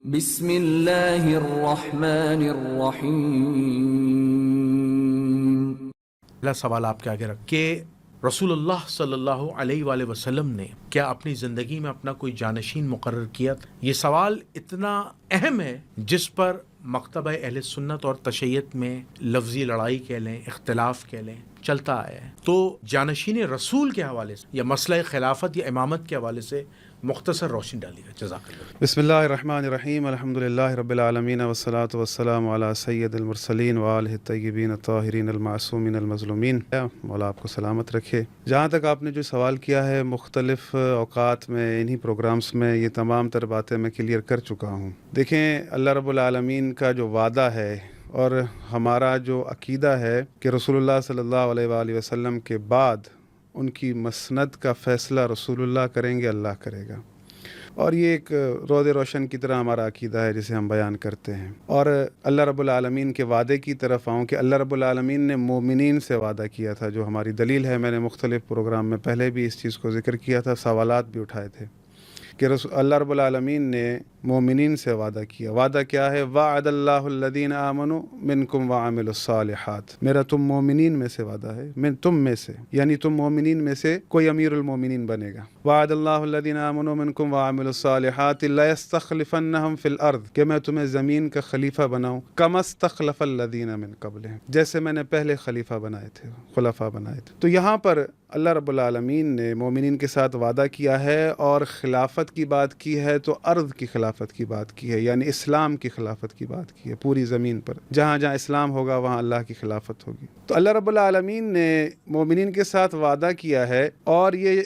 بسم اللہ الرحمن الرحیم۔ پہلا سوال آپ کے آگے رکھ کہ رسول اللہ صلی اللہ علیہ وآلہ وسلم نے کیا اپنی زندگی میں اپنا کوئی جانشین مقرر کیا تھا؟ یہ سوال اتنا اہم ہے جس پر مکتبہ اہل سنت اور تشیعت میں لفظی لڑائی کہہ لیں، اختلاف کہہ لیں، چلتا آیا ہے۔ تو جانشین رسول کے حوالے سے یا مسئلہ خلافت یا امامت کے حوالے سے مختصر روشنی ڈالی گا۔ جزاک اللہ۔ بسم اللہ الرحمن الرحیم، الحمدللہ رب العالمین والصلاة والسلام علی سید المرسلین وآلہ الطیبین الطاہرین المعصومین المظلومین۔ مولا آپ کو سلامت رکھے۔ جہاں تک آپ نے جو سوال کیا ہے، مختلف اوقات میں انہی پروگرامز میں یہ تمام تر باتیں میں کلیئر کر چکا ہوں۔ دیکھیں، اللہ رب العالمین کا جو وعدہ ہے اور ہمارا جو عقیدہ ہے کہ رسول اللہ صلی اللہ علیہ وآلہ وسلم کے بعد ان کی مسند کا فیصلہ رسول اللہ کریں گے، اللہ کرے گا، اور یہ ایک روز روشن کی طرح ہمارا عقیدہ ہے جسے ہم بیان کرتے ہیں۔ اور اللہ رب العالمین کے وعدے کی طرف آؤں کہ اللہ رب العالمین نے مومنین سے وعدہ کیا تھا، جو ہماری دلیل ہے۔ میں نے مختلف پروگرام میں پہلے بھی اس چیز کو ذکر کیا تھا، سوالات بھی اٹھائے تھے کہ اللہ رب العالمین نے مومنین سے وعدہ کیا۔ وعدہ کیا ہے؟ وعد اللہ الذین آمنوا منکم وعملوا الصالحات۔ میرا تم مومنین میں سے وعدہ ہے، میں تم میں سے، یعنی تم مومنین میں سے کوئی امیر المومنین بنے گا۔ وعد اللہ الذین آمنوا منکم وعملوا الصالحات لیستخلفنہم فی الارض، کہ میں تمہیں زمین کا خلیفہ بناؤں، کما استخلف الذین من قبلہم، جیسے میں نے پہلے خلیفہ بنائے تھے، خلفاء بنائے تھے۔ تو یہاں پر اللہ رب العالمین نے مومنین کے ساتھ وعدہ کیا ہے، اور خلافت کی بات کی ہے تو ارض کی خلافت کی بات کی ہے، یعنی اسلام کی خلافت کی بات کی ہے۔ پوری زمین پر جہاں جہاں اسلام ہوگا وہاں اللہ کی خلافت ہوگی۔ تو اللہ رب العالمین نے مومنین کے ساتھ وعدہ کیا ہے، اور یہ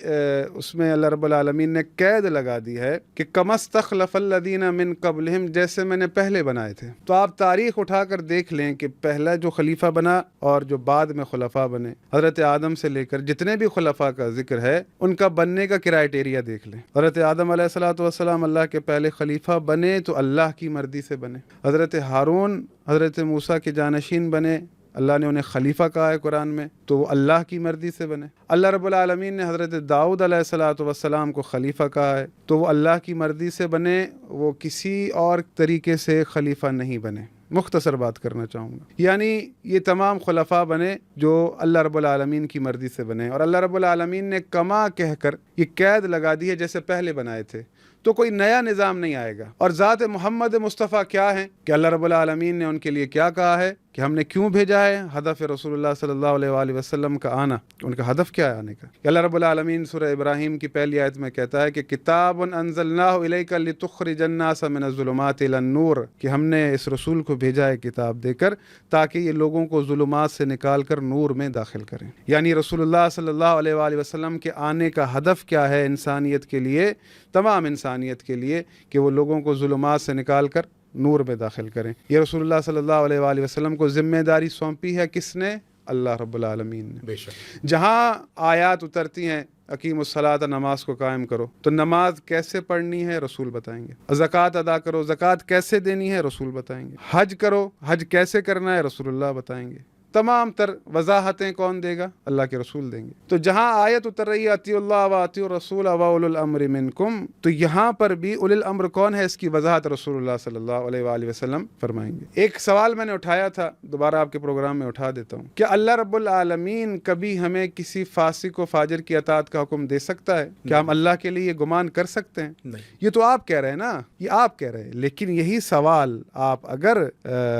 اس میں اللہ رب العالمین نے قید لگا دی ہے کہ کما استخلف الذین من قبلہم، جیسے میں نے پہلے بنائے تھے۔ تو آپ تاریخ اٹھا کر دیکھ لیں کہ پہلا جو خلیفہ بنا اور جو بعد میں خلفاء بنے، حضرت آدم سے لے کر جتنے بھی خلفاء کا ذکر ہے، ان کا بننے کا کرائٹیریا دیکھ لیں۔ حضرت آدم علیہ الصلوۃ والسلام اللہ کے پہلے خلیفہ بنے تو اللہ کی مرضی سے بنے۔ حضرت ہارون حضرت موسیٰ کے جانشین بنے، اللہ نے انہیں خلیفہ کہا ہے قرآن میں، تو وہ اللہ کی مرضی سے بنے۔ اللہ رب العالمین نے حضرت داؤد علیہ الصلوۃ والسلام کو خلیفہ کہا ہے، تو وہ اللہ کی مرضی سے بنے، وہ کسی اور طریقے سے خلیفہ نہیں بنے۔ مختصر بات کرنا چاہوں گا، یعنی یہ تمام خلفاء بنے جو اللہ رب العالمین کی مرضی سے بنے، اور اللہ رب العالمین نے کما کہہ کر یہ قید لگا دی ہے جیسے پہلے بنائے تھے، تو کوئی نیا نظام نہیں آئے گا۔ اور ذات محمد مصطفیٰ کیا ہیں کہ اللہ رب العالمین نے ان کے لیے کیا کہا ہے کہ ہم نے کیوں بھیجا ہے، ہدف رسول اللہ صلی اللہ علیہ وآلہ وسلم کا آنا، ان کا ہدف کیا ہے آنے کا؟ کہ اللہ رب العالمین سورہ ابراہیم کی پہلی آیت میں کہتا ہے کہ کتاب انزلناہ الیک لتخرج الناس من الظلمات الی النور، کہ ہم نے اس رسول کو بھیجا ہے کتاب دے کر تاکہ یہ لوگوں کو ظلمات سے نکال کر نور میں داخل کریں۔ یعنی رسول اللہ صلی اللہ علیہ وآلہ وسلم کے آنے کا ہدف کیا ہے انسانیت کے لیے، تمام انسانیت کے لیے، کہ وہ لوگوں کو ظلمات سے نکال کر نور میں داخل کریں۔ یہ رسول اللہ صلی اللہ علیہ وآلہ وسلم کو ذمہ داری سونپی ہے کس نے؟ اللہ رب العالمین نے۔ بے شک جہاں آیات اترتی ہیں اقیم الصلاۃ، نماز کو قائم کرو، تو نماز کیسے پڑھنی ہے رسول بتائیں گے۔ زکوٰۃ ادا کرو، زکوٰۃ کیسے دینی ہے رسول بتائیں گے۔ حج کرو، حج کیسے کرنا ہے رسول اللہ بتائیں گے۔ تمام تر وضاحتیں کون دے گا؟ اللہ کے رسول دیں گے۔ تو جہاں آیت اتر رہی ہے اطیعوا اللہ واطیعوا الرسول واولی الامر منکم، تو یہاں پر بھی اولی الامر کون ہے، اس کی وضاحت رسول اللہ صلی اللہ علیہ وآلہ وسلم فرمائیں گے۔ ایک سوال میں نے اٹھایا تھا، دوبارہ آپ کے پروگرام میں اٹھا دیتا ہوں، کیا اللہ رب العالمین کبھی ہمیں کسی فاسق و فاجر کی اطاعت کا حکم دے سکتا ہے؟ کیا ہم اللہ کے لیے یہ گمان کر سکتے ہیں؟ نہیں۔ یہ تو آپ کہہ رہے ہیں نا، یہ آپ کہہ رہے ہیں، لیکن یہی سوال آپ اگر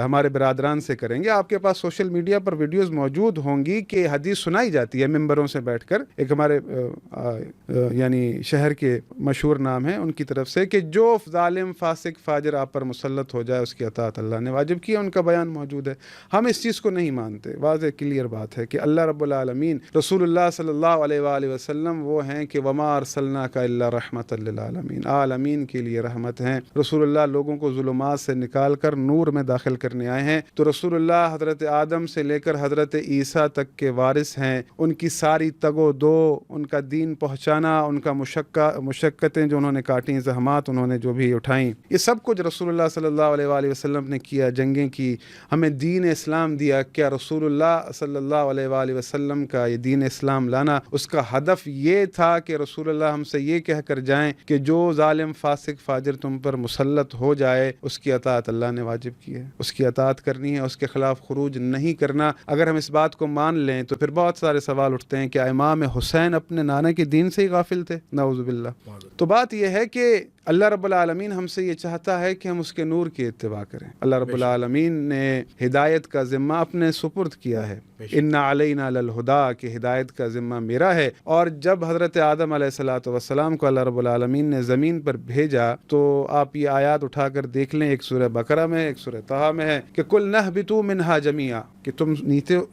ہمارے برادران سے کریں گے، آپ کے پاس سوشل میڈیا پر ویڈیوز موجود ہوں گی کہ حدیث سنائی جاتی ہے ممبروں سے بیٹھ کر، ایک ہمارے یعنی شہر کے مشہور نام ہیں ان کی طرف سے، کہ جو ظالم فاسق فاجر آپ پر مسلط ہو جائے اس کی اطاعت اللہ نے واجب کی ہے، ان کا بیان موجود ہے۔ ہم اس چیز کو نہیں مانتے، واضح کلیئر بات ہے کہ اللہ رب العالمین، رسول اللہ صلی اللہ علیہ وآلہ وسلم وہ ہیں کہ وما ارسلناک الا رحمۃ للعالمین، عالمین کے لیے رحمت ہیں۔ رسول اللہ لوگوں کو ظلمات سے نکال کر نور میں داخل کرنے آئے ہیں۔ تو رسول اللہ حضرت آدم سے لے کر حضرت عیسیٰ تک کے وارث ہیں، ان کی ساری تگ و دو، ان کا دین پہنچانا، ان کا مشقتیں جو انہوں نے کاٹیں، زحمات انہوں نے جو بھی اٹھائیں، یہ سب کچھ رسول اللہ صلی اللہ علیہ وآلہ وسلم نے کیا، جنگیں کی، ہمیں دین اسلام دیا۔ کیا رسول اللہ صلی اللہ علیہ وآلہ وسلم کا یہ دین اسلام لانا، اس کا ہدف یہ تھا کہ رسول اللہ ہم سے یہ کہہ کر جائیں کہ جو ظالم فاسق فاجر تم پر مسلط ہو جائے اس کی اطاعت اللہ نے واجب کی ہے، اس کی اطاعت کرنی ہے، اس کے خلاف خروج نہیں کرنا۔ اگر ہم اس بات کو مان لیں تو پھر بہت سارے سوال اٹھتے ہیں کہ امام حسین اپنے نانا کے دین سے ہی غافل تھے؟ نعوذ باللہ۔ تو بات یہ ہے کہ اللہ رب العالمین ہم سے یہ چاہتا ہے کہ ہم اس کے نور کی اتباع کریں۔ اللہ رب العالمین نے ہدایت کا ذمہ اپنے سپرد کیا ہے، ان علینا للہدیٰ، کہ ہدایت کا ذمہ میرا ہے۔ اور جب حضرت آدم علیہ السلام کو اللہ رب العالمین نے زمین پر بھیجا تو آپ یہ آیات اٹھا کر دیکھ لیں، ایک سورہ بقرہ میں، ایک سورہ طٰہٰ میں ہے کہ قُلْ نَهْبِطُوا مِنْهَا جَمِيعًا، کہ تم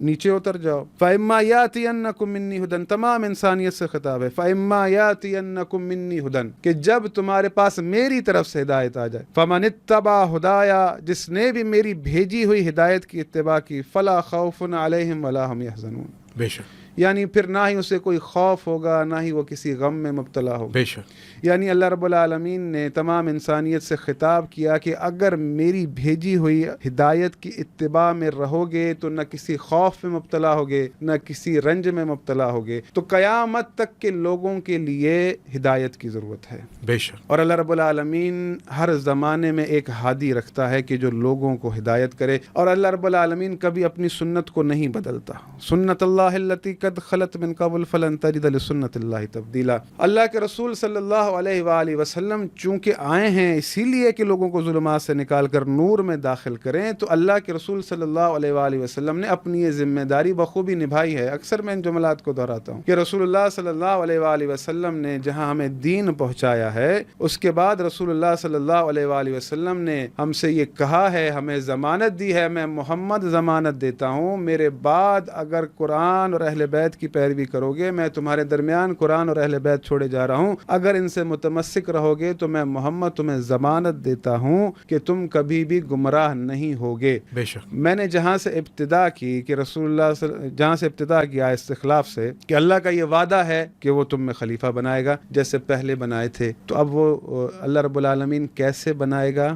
نیچے اتر جاؤ۔ فَإِمَّا يَأْتِيَنَّكُم مِّنِّي هُدًى، تمام انسانیت سے خطاب ہے، فَإِمَّا يَأْتِيَنَّكُم مِّنِّي هُدًى، کہ جب تمہارے پاس میری طرف سے ہدایت آ جائے، فَمَنِ اتَّبَعَ هُدَايَا، جس نے بھی میری بھیجی ہوئی ہدایت کی اتباع کی، فَلَا خَوْفٌ عَلَيْهِمْ وَلَا هُمْ يَحْزَنُونَ، بے شک، یعنی پھر نہ ہی اسے کوئی خوف ہوگا، نہ ہی وہ کسی غم میں مبتلا ہوگا۔ بے شک، یعنی اللہ رب العالمین نے تمام انسانیت سے خطاب کیا کہ اگر میری بھیجی ہوئی ہدایت کی اتباع میں رہو گے تو نہ کسی خوف میں مبتلا ہوگے، نہ کسی رنج میں مبتلا ہوگے۔ تو قیامت تک کے لوگوں کے لیے ہدایت کی ضرورت ہے، بے شک، اور اللہ رب العالمین ہر زمانے میں ایک ہادی رکھتا ہے کہ جو لوگوں کو ہدایت کرے، اور اللہ رب العالمین کبھی اپنی سنت کو نہیں بدلتا۔ سنت اللہ التی قد خلت من قبل فلن تجد لسنت اللہ تبدیلا۔ اللہ کے رسول صلی اللہ علیہ وآلہ وسلم چونکہ آئے ہیں اسی لیے کہ لوگوں کو ظلمات سے نکال کر نور میں داخل کریں، تو اللہ کے رسول صلی اللہ علیہ وآلہ وسلم نے اپنی یہ ذمہ داری بخوبی نبھائی ہے۔ اکثر میں ان جملات کو دہراتا ہوں کہ رسول اللہ صلی اللہ علیہ وآلہ وسلم نے جہاں ہمیں دین پہنچایا ہے، اس کے بعد رسول اللہ صلی اللہ علیہ وآلہ وسلم نے ہم سے یہ کہا ہے، ہمیں ضمانت دی ہے، میں محمد ضمانت دیتا ہوں، میرے بعد اگر قرآن اور اہل بیت کی پیروی کرو گے، میں تمہارے درمیان قرآن اور اہل بیت چھوڑے جا رہا ہوں، اگر ان سے متمسک رہو گے تو میں محمد تمہیں ضمانت دیتا ہوں کہ تم کبھی بھی گمراہ نہیں ہوگے۔ بے شک، میں نے جہاں سے ابتدا کی کہ رسول اللہ جہاں سے ابتدا کیا استخلاف سے کہ اللہ کا یہ وعدہ ہے کہ وہ تم میں خلیفہ بنائے گا جیسے پہلے بنائے تھے، تو اب وہ اللہ رب العالمین کیسے بنائے گا،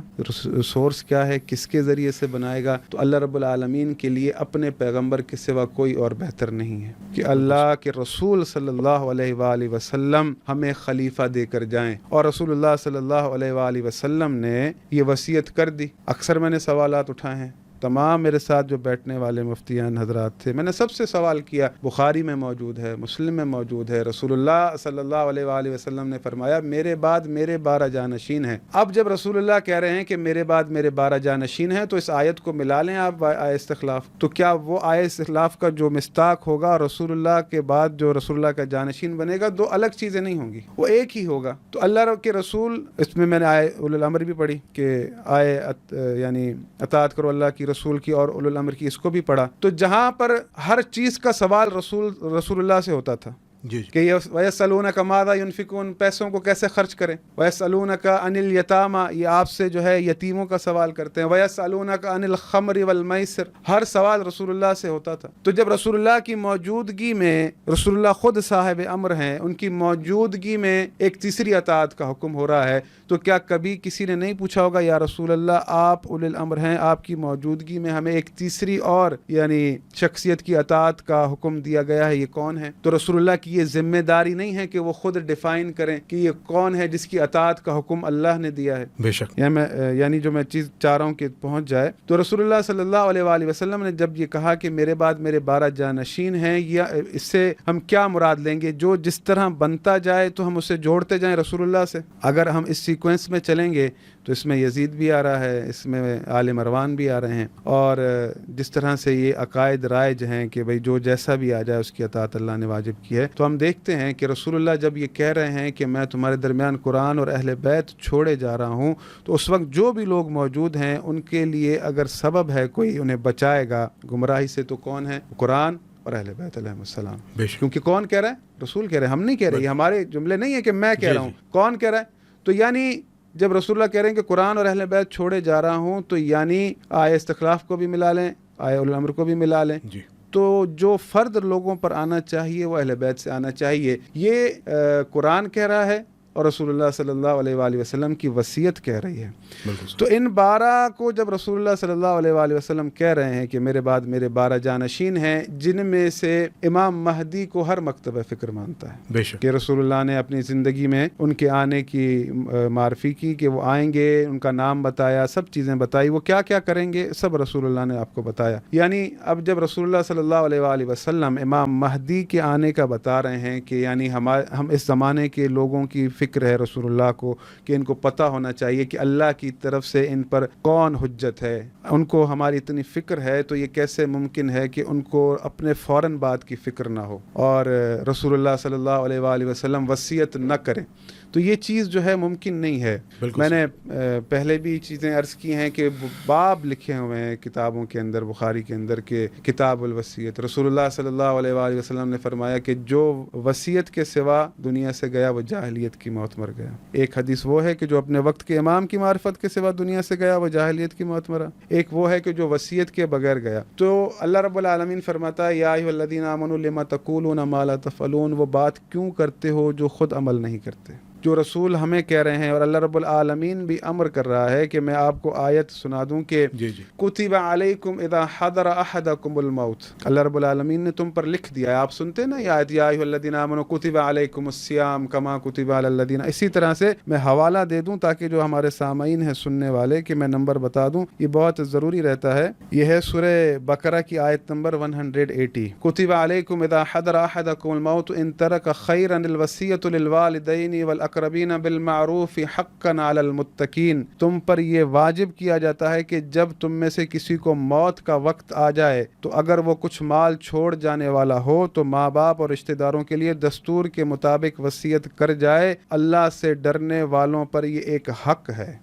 سورس کیا ہے، کس کے ذریعے سے بنائے گا؟ تو اللہ رب العالمین کے لیے اپنے پیغمبر کے سوا کوئی اور بہتر نہیں ہے کہ اللہ کے رسول صلی اللہ علیہ وآلہ وسلم ہمیں خلیفہ دے کر جائیں، اور رسول اللہ صلی اللہ علیہ وآلہ وسلم نے یہ وصیت کر دی۔ اکثر میں نے سوالات اٹھائے ہیں، تمام میرے ساتھ جو بیٹھنے والے مفتیان حضرات تھے، میں نے سب سے سوال کیا، بخاری میں موجود ہے، مسلم میں موجود ہے، رسول اللہ صلی اللہ علیہ وآلہ وسلم نے فرمایا میرے بعد میرے 12 جانشین ہیں۔ اب جب رسول اللہ کہہ رہے ہیں کہ میرے بعد میرے 12 جانشین ہیں، تو اس آیت کو ملا لیں آپ آیت استخلاف، تو کیا وہ آیت استخلاف کا جو مصداق ہوگا اور رسول اللہ کے بعد جو رسول اللہ کا جانشین بنے گا، دو الگ چیزیں نہیں ہوں گی، وہ ایک ہی ہوگا۔ تو اللہ کے رسول، اس میں نے آئے اولو الامر بھی پڑھی کہ آئے یعنی اطاعت کرو اللہ کی، رسول کی، اور اولو الامر کی، اس کو بھی پڑھا۔ تو جہاں پر ہر چیز کا سوال رسول اللہ سے ہوتا تھا جی کہ وَيَسْأَلُونَكَ مَاذَا يُنْفِقُونَ، پیسوں کو کیسے خرچ کریں، وَيَسْأَلُونَكَ عَنِ الْيَتَامَى، یہ آپ سے جو ہے یتیموں کا سوال کرتے ہیں، وَيَسْأَلُونَكَ عَنِ الْخَمْرِ وَالْمَيْسِرِ، ہر سوال رسول اللہ سے ہوتا تھا۔ تو جب رسول اللہ کی موجودگی میں، رسول اللہ خود صاحب امر ہیں، ان کی موجودگی میں ایک تیسری اطاعت کا حکم ہو رہا ہے، تو کیا کبھی کسی نے نہیں پوچھا ہوگا یا رسول اللہ آپ اولی الامر ہیں، آپ کی موجودگی میں ہمیں ایک تیسری اور یعنی شخصیت کی اطاعت کا حکم دیا گیا ہے، یہ کون ہے؟ تو رسول اللہ کی یہ ذمہ داری نہیں ہے کہ وہ خود ڈیفائن کریں کہ یہ کون ہے جس کی اطاعت کا حکم اللہ نے دیا ہے۔ بے شک، یعنی جو میں چیز چاہ رہا ہوں کہ پہنچ جائے، تو رسول اللہ صلی اللہ علیہ وآلہ وسلم نے جب یہ کہا کہ میرے بعد میرے 12 جانشین ہیں، یا اس سے ہم کیا مراد لیں گے؟ جو جس طرح بنتا جائے تو ہم اسے جوڑتے جائیں رسول اللہ سے۔ اگر ہم اس سیکوینس میں چلیں گے تو اس میں یزید بھی آ رہا ہے، اس میں آل مروان بھی آ رہے ہیں، اور جس طرح سے یہ عقائد رائج ہیں کہ بھئی جو جیسا بھی آ جائے اس کی اطاعت اللہ نے واجب کی ہے، تو ہم دیکھتے ہیں کہ رسول اللہ جب یہ کہہ رہے ہیں کہ میں تمہارے درمیان قرآن اور اہل بیت چھوڑے جا رہا ہوں، تو اس وقت جو بھی لوگ موجود ہیں ان کے لیے اگر سبب ہے کوئی انہیں بچائے گا گمراہی سے، تو کون ہے؟ قرآن اور اہل بیت علیہ السلام۔ کیونکہ کون کہہ رہا ہے؟ رسول کہہ رہے ہیں، ہم نہیں کہہ رہے، یہ ہمارے جملے نہیں ہے کہ میں کہہ رہا ہوں، کون کہہ رہا ہے؟ تو یعنی جب رسول اللہ کہہ رہے ہیں کہ قرآن اور اہل بیت چھوڑے جا رہا ہوں، تو یعنی آئے استخلاف کو بھی ملا لیں، آئے اولو الامر کو بھی ملا لیں. جی. تو جو فرد لوگوں پر آنا چاہیے وہ اہل بیت سے آنا چاہیے. یہ قرآن کہہ رہا ہے اور رسول اللہ صلی اللہ علیہ وآلہ وسلم کی وصیت کہہ رہی ہے. تو ان 12 کو جب رسول اللہ صلی اللہ علیہ وآلہ وسلم کہہ رہے ہیں کہ میرے بعد میرے 12 جانشین ہیں جن میں سے امام مہدی کو ہر مکتبہ فکر مانتا ہے, بے شک, کہ رسول اللہ نے اپنی زندگی میں ان کے آنے کی معرفی کی کہ وہ آئیں گے, ان کا نام بتایا, سب چیزیں بتائی, وہ کیا کیا کریں گے سب رسول اللہ نے آپ کو بتایا. یعنی اب جب رسول اللہ صلی اللہ علیہ وآلہ وسلم امام مہدی کے آنے کا بتا رہے ہیں کہ یعنی ہم اس زمانے کے لوگوں کی فکر ہے رسول اللہ کو کہ ان کو پتہ ہونا چاہیے کہ اللہ کی طرف سے ان پر کون حجت ہے, ان کو ہماری اتنی فکر ہے, تو یہ کیسے ممکن ہے کہ ان کو اپنے فوراً بات کی فکر نہ ہو اور رسول اللہ صلی اللہ علیہ وآلہ وسلم وصیت نہ کریں. تو یہ چیز جو ہے ممکن نہیں ہے. میں نے پہلے بھی چیزیں عرض کی ہیں کہ باب لکھے ہوئے ہیں کتابوں کے اندر, بخاری کے اندر, کہ کتاب الوصیت. رسول اللہ صلی اللہ علیہ وآلہ وسلم نے فرمایا کہ جو وصیت کے سوا دنیا سے گیا وہ جاہلیت کی موت مر گیا. ایک حدیث وہ ہے کہ جو اپنے وقت کے امام کی معرفت کے سوا دنیا سے گیا وہ جاہلیت کی موت مرا. ایک وہ ہے کہ جو وصیت کے بغیر گیا. تو اللہ رب العالمین فرماتا ہے یا ایھا الذین آمنوا لما تقولون ما لا تفعلون, وہ بات کیوں کرتے ہو جو خود عمل نہیں کرتے. جو رسول ہمیں کہہ رہے ہیں اور اللہ رب العالمین بھی امر کر رہا ہے کہ میں آپ کو آیت سنا دوں کہ کتب علیکم اذا حضر احدکم الموت. اللہ رب العالمین نے تم پر لکھ دیا ہے. آپ سنتے نا یہ آیت یا ایھا الذین آمنوا کتب علیکم الصیام کما کتب علی الذین. اسی طرح سے میں حوالہ دے دوں تاکہ جو ہمارے سامعین ہیں سننے والے کہ میں نمبر بتا دوں, یہ بہت ضروری رہتا ہے. یہ ہے سورہ بقرہ کی آیت نمبر 180. کتب علیکم اذا حضر احدکم الموت ان ترک خیرا الوصیۃ للوالدین اقربین بالمعروف حقا علی المتقین. تم پر یہ واجب کیا جاتا ہے کہ جب تم میں سے کسی کو موت کا وقت آ جائے تو اگر وہ کچھ مال چھوڑ جانے والا ہو تو ماں باپ اور رشتہ داروں کے لیے دستور کے مطابق وصیت کر جائے. اللہ سے ڈرنے والوں پر یہ ایک حق ہے.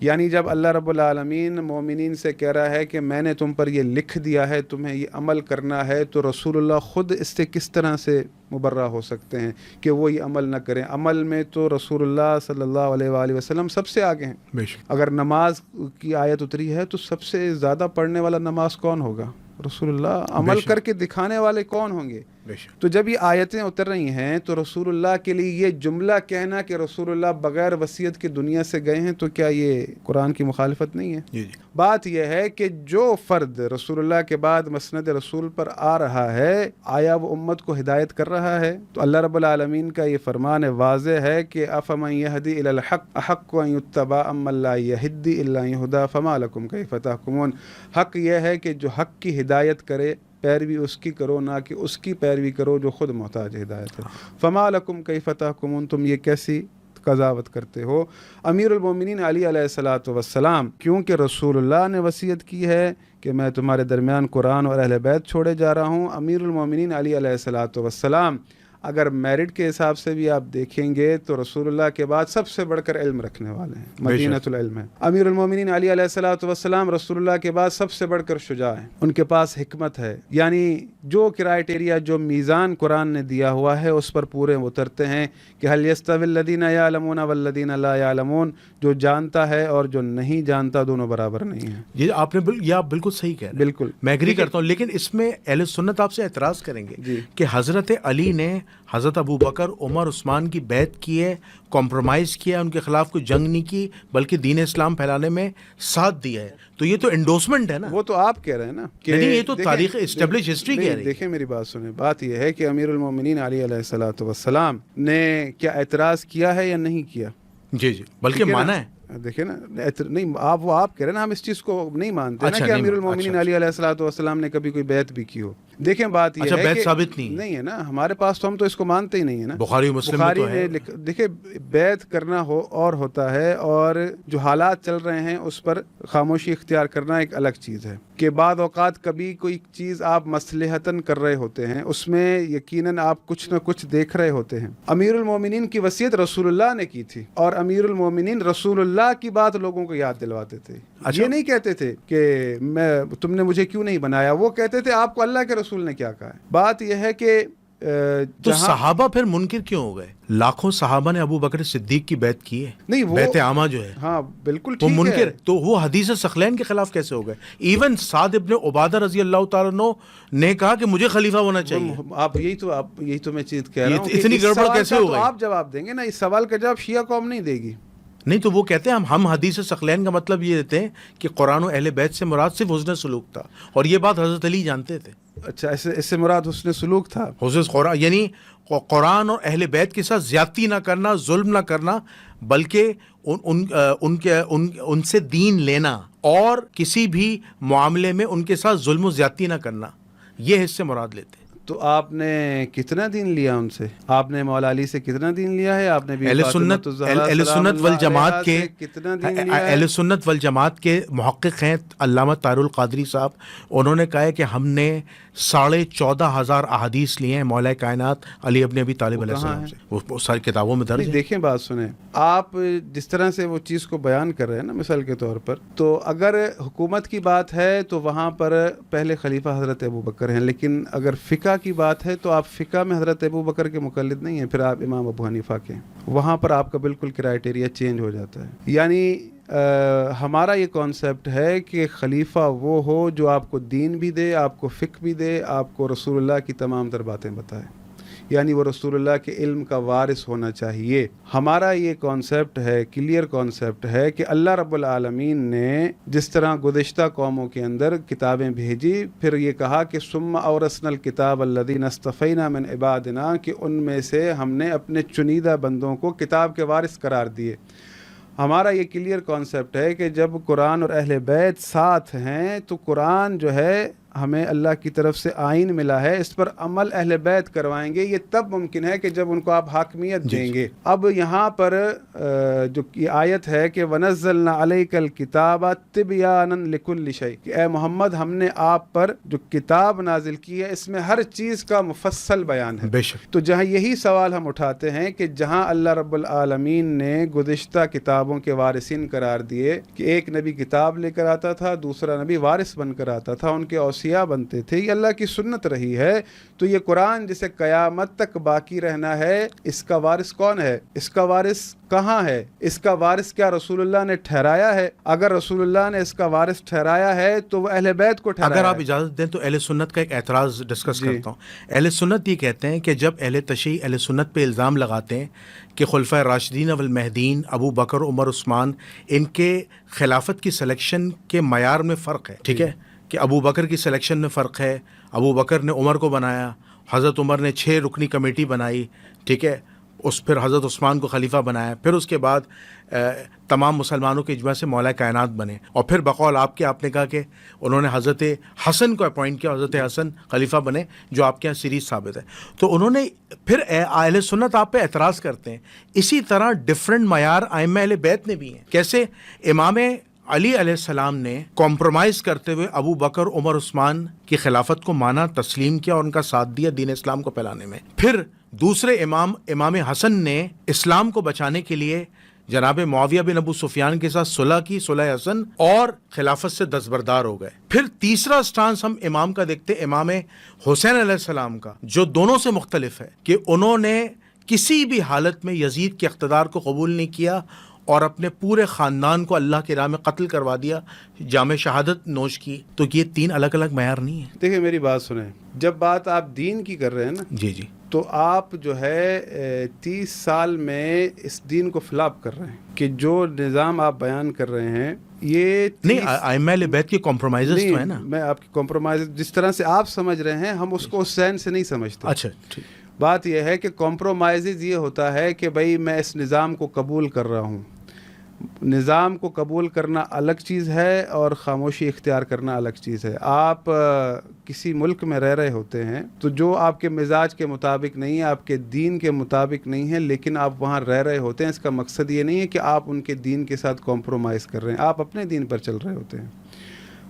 یعنی جب اللہ رب العالمین مومنین سے کہہ رہا ہے کہ میں نے تم پر یہ لکھ دیا ہے, تمہیں یہ عمل کرنا ہے, تو رسول اللہ خود اس سے کس طرح سے مبرہ ہو سکتے ہیں کہ وہ یہ عمل نہ کریں. عمل میں تو رسول اللہ صلی اللہ علیہ وآلہ وسلم سب سے آگے ہیں. اگر نماز کی آیت اتری ہے تو سب سے زیادہ پڑھنے والا نماز کون ہوگا؟ رسول اللہ. عمل کر کے دکھانے والے کون ہوں گے؟ تو جب یہ آیتیں اتر رہی ہیں تو رسول اللہ کے لیے یہ جملہ کہنا کہ رسول اللہ بغیر وصیت کے دنیا سے گئے ہیں, تو کیا یہ قرآن کی مخالفت نہیں ہے؟ بات یہ ہے کہ جو فرد رسول اللہ کے بعد مسند رسول پر آ رہا ہے, آیا وہ امت کو ہدایت کر رہا ہے؟ تو اللہ رب العالمین کا یہ فرمان واضح ہے کہ افمن یہدی الی الحق احق ان یتبع امن لا یہدی الا یہدی فما لکم کیف تحکمون. حق یہ ہے کہ جو حق کی ہدایت کرے پیروی اس کی کرو, نہ کہ اس کی پیروی کرو جو خود محتاج ہدایت ہے. فما لکم کیف تحکمون, تم یہ کیسی قضاوت کرتے ہو؟ امیر المومنین علی علیہ الصلوۃ والسلام, کیونکہ رسول اللہ نے وصیت کی ہے کہ میں تمہارے درمیان قرآن اور اہل بیت چھوڑے جا رہا ہوں. امیر المومنین علی علیہ الصلوۃ والسلام اگر میرٹ کے حساب سے بھی آپ دیکھیں گے تو رسول اللہ کے بعد سب سے بڑھ کر علم رکھنے والے ہیں, مدینۃ العلم ہے. امیر المومنین علی علیہ الصلوۃ والسلام رسول اللہ کے بعد سب سے بڑھ کر شجاع ہیں, ان کے پاس حکمت ہے. یعنی جو کرائٹیریا, جو میزان قرآن نے دیا ہوا ہے اس پر پورے اترتے ہیں کہ هل يستوي الذين يعلمون والذين لا يعلمون. جو جانتا ہے اور جو نہیں جانتا دونوں برابر نہیں ہیں. یہ آپ نے یہ آپ بالکل صحیح کہہ رہے ہیں, بالکل میں ایگری کرتا ہوں. لیکن اس میں اہل سنت آپ سے اعتراض کریں گے کہ حضرت علی نے حضرت ابو بکر, عمر, عثمان کی بیعت کی ہے, کمپرومائز کیا, ان کے خلاف کوئی جنگ نہیں کی, بلکہ دین اسلام پھیلانے میں ساتھ دیا ہے. تو یہ تو انڈورسمنٹ ہے نا. وہ تو آپ کہہ رہے ہیں نا کہ نہیں, یہ تو تاریخ اسٹیبلش ہسٹری کہہ رہی ہے. دیکھیں میری بات سنیں, بات یہ ہے کہ امیر المومنین علی علیہ الصلوۃ والسلام نے کیا اعتراض کیا ہے یا نہیں کیا؟ جی بلکہ مانا ہے. دیکھیں نا, نہیں آپ کہہ رہے ہیں نا, ہم اس چیز کو نہیں مانتے نا کہ امیر المومنین علی علیہ الصلوۃ والسلام نے کبھی کوئی بیعت بھی کی ہو. دیکھیں بات یہ ہے کہ ثابت نہیں ہے نا ہمارے پاس, تو ہم تو اس کو مانتے ہی نہیں ہے نا. بخاری مسلم میں تو ہے. دیکھیں بیعت کرنا اور ہوتا ہے, اور جو حالات چل رہے ہیں اس پر خاموشی اختیار کرنا ایک الگ چیز ہے. کہ بعض اوقات کبھی کوئی چیز آپ مصلحتاً کر رہے ہوتے ہیں, اس میں یقیناً آپ کچھ نہ کچھ دیکھ رہے ہوتے ہیں. امیر المومنین کی وصیت رسول اللہ نے کی تھی, اور امیر المومنین رسول اللہ کی بات لوگوں کو یاد دلواتے تھے. یہ نہیں کہتے تھے کہ تم نے مجھے کیوں نہیں بنایا, وہ کہتے تھے آپ کو اللہ کے رسول نے کیا کہا ہے. بات یہ ہے کہ تو صحابہ پھر منکر کیوں ہو گئے؟ لاکھوں صحابہ نے ابو بکر صدیق کی بیعت کی ہے، نہیں وہ بیعت عامہ جو ہے ہاں بالکل وہ ٹھیک منکر، ہے. تو وہ حدیث ثقلین کے خلاف کیسے ہو گئے؟ ایون سعد ابن عبادہ رضی اللہ تعالیٰ عنہ نے کہا کہ مجھے خلیفہ ہونا چاہیے. آپ یہی تو میں چیز کہہ رہا ہوں کہ اتنی اس گڑبڑ سوال کیسے کا ہو تو گئی؟ آپ جواب دیں گے نا، اس سوال کا جواب شیعہ قوم نہیں دے گی. نہیں تو وہ کہتے ہیں ہم حدیث ثقلین کا مطلب یہ دیتے ہیں کہ قرآن و اہل بیت سے مراد صرف حسن سلوک تھا، اور یہ بات حضرت علی جانتے تھے. اچھا اس سے مراد حسن سلوک تھا. حسن قرآن یعنی قرآن اور اہل بیت کے ساتھ زیادتی نہ کرنا، ظلم نہ کرنا، بلکہ ان سے دین لینا اور کسی بھی معاملے میں ان کے ساتھ ظلم و زیادتی نہ کرنا، یہ حصے مراد لیتے ہیں. تو آپ نے کتنا دین لیا ان سے؟ آپ نے مولا علی سے کتنا دین لیا ہے؟ آپ نے بھی اہل سنت والجماعت کے کتنا دین لیا ہے؟ اہل سنت والجماعت کے محقق ہیں علامہ طاہر القادری صاحب، انہوں نے کہا ہے کہ ہم نے 14,500 احادیث لیے ہیں مولا کائنات علی ابن ابی طالب علیہ السلام سے. وہ ساری کتابوں میں درج ہے. دیکھیں بات سنیں، آپ جس طرح سے وہ چیز کو بیان کر رہے ہیں نا مثال کے طور پر، تو اگر حکومت کی بات ہے تو وہاں پر پہلے خلیفہ حضرت ابو بکر ہیں، لیکن اگر فقہ کی بات ہے تو آپ فقہ میں حضرت ابو بکر کے مقلد نہیں ہیں، پھر آپ امام ابو حنیفہ کے. وہاں پر آپ کا بالکل کرائٹیریا چینج ہو جاتا ہے. یعنی ہمارا یہ کانسیپٹ ہے کہ خلیفہ وہ ہو جو آپ کو دین بھی دے، آپ کو فقہ بھی دے، آپ کو رسول اللہ کی تمام تر باتیں بتائے، یعنی وہ رسول اللہ کے علم کا وارث ہونا چاہیے. ہمارا یہ کانسیپٹ ہے، کلیئر کانسیپٹ ہے کہ اللہ رب العالمین نے جس طرح گزشتہ قوموں کے اندر کتابیں بھیجی، پھر یہ کہا کہ ثم اورثنا الکتاب الذین اصطفینا من عبادنا، کہ ان میں سے ہم نے اپنے چنیدہ بندوں کو کتاب کے وارث قرار دیے. ہمارا یہ کلیئر کانسیپٹ ہے کہ جب قرآن اور اہل بیت ساتھ ہیں تو قرآن جو ہے ہمیں اللہ کی طرف سے آئین ملا ہے، اس پر عمل اہل بیت کروائیں گے. یہ تب ممکن ہے کہ جب ان کو آپ حاکمیت دیں گے. اب یہاں پر جو یہ آیت ہے کہ وَنَزَّلْنَا عَلَيْكَ الْكِتَابَ تِبْيَانًا لِكُلِّ شَيْءٍ، کہ اے محمد ہم نے آپ پر جو کتاب نازل کی ہے اس میں ہر چیز کا مفصل بیان ہے. بے شک. تو جہاں یہی سوال ہم اٹھاتے ہیں کہ جہاں اللہ رب العالمین نے گزشتہ کتابوں کے وارثین قرار دیے کہ ایک نبی کتاب لے کر آتا تھا، دوسرا نبی وارث بن کر آتا تھا، ان کے بنتے تھے، یہ اللہ کی سنت رہی ہے. تو یہ قرآن جسے قیامت تک باقی رہنا ہے، اس کا وارث کون ہے؟ اس کا وارث کہاں ہے؟ اس کا وارث کیا رسول اللہ نے ٹھہرایا ہے؟ اگر رسول اللہ نے اس کا وارث ٹھہرایا ہے تو وہ اہل بیت کو ٹھہرایا. اگر آپ اجازت دیں تو اہل سنت کا ایک اعتراض ڈسکس کرتا ہوں. اہل سنت یہ کہتے ہیں کہ جب اہل تشیع اہل سنت پہ الزام لگاتے ہیں کہ خلفۂ راشدین والمہدیین ابو بکر عمر عثمان ان کے خلافت کی سلیکشن کے معیار میں فرق ہے، ٹھیک ہے، کہ ابو بکر کی سلیکشن میں فرق ہے، ابو بکر نے عمر کو بنایا، حضرت عمر نے 6 رکنی کمیٹی بنائی، ٹھیک ہے، پھر حضرت عثمان کو خلیفہ بنایا، پھر اس کے بعد تمام مسلمانوں کے اجماع سے مولا کائنات بنے، اور پھر بقول آپ نے کہا کہ انہوں نے حضرت حسن کو اپوائنٹ کیا، حضرت حسن خلیفہ بنے، جو آپ کے یہاں سیریز ثابت ہے. تو انہوں نے پھر اہل سنت آپ پہ اعتراض کرتے ہیں. اسی طرح ڈفرینٹ معیار ائمہ اہل بیت نے بھی ہیں. کیسے؟ امام علی علیہ السلام نے کمپرومائز کرتے ہوئے ابو بکر عمر عثمان کی خلافت کو مانا، تسلیم کیا اور ان کا ساتھ دیا دین اسلام کو پھیلانے میں. پھر دوسرے امام حسن نے اسلام کو بچانے کے لیے جناب معاویہ بن ابو سفیان کے ساتھ صلح کی، صلح حسن، اور خلافت سے دستبردار ہو گئے. پھر تیسرا سٹانس ہم امام کا دیکھتے امام حسین علیہ السلام کا، جو دونوں سے مختلف ہے، کہ انہوں نے کسی بھی حالت میں یزید کے اقتدار کو قبول نہیں کیا اور اپنے پورے خاندان کو اللہ کی راہ میں قتل کروا دیا، جام شہادت نوش کی. تو یہ 3 الگ الگ معیار نہیں ہیں. دیکھیں میری بات سنیں، جب بات آپ دین کی کر رہے ہیں نا، جی جی، تو آپ جو ہے 30 سال میں اس دین کو فلاپ کر رہے ہیں کہ جو نظام آپ بیان کر رہے ہیں یہ نہیں، ائمہ اہل بیت کے کمپرومائزز تو ہیں نا. میں آپ کی کمپرومائز جس طرح سے آپ سمجھ رہے ہیں ہم اس کو اس ذہن سے نہیں سمجھتے. اچھا ٹھیک. بات یہ ہے کہ کمپرومائزز یہ ہوتا ہے کہ بھائی میں اس نظام کو قبول کر رہا ہوں. نظام کو قبول کرنا الگ چیز ہے اور خاموشی اختیار کرنا الگ چیز ہے. آپ کسی ملک میں رہ رہے ہوتے ہیں تو جو آپ کے مزاج کے مطابق نہیں ہے، آپ کے دین کے مطابق نہیں ہے، لیکن آپ وہاں رہ رہے ہوتے ہیں. اس کا مقصد یہ نہیں ہے کہ آپ ان کے دین کے ساتھ کمپرومائز کر رہے ہیں، آپ اپنے دین پر چل رہے ہوتے ہیں.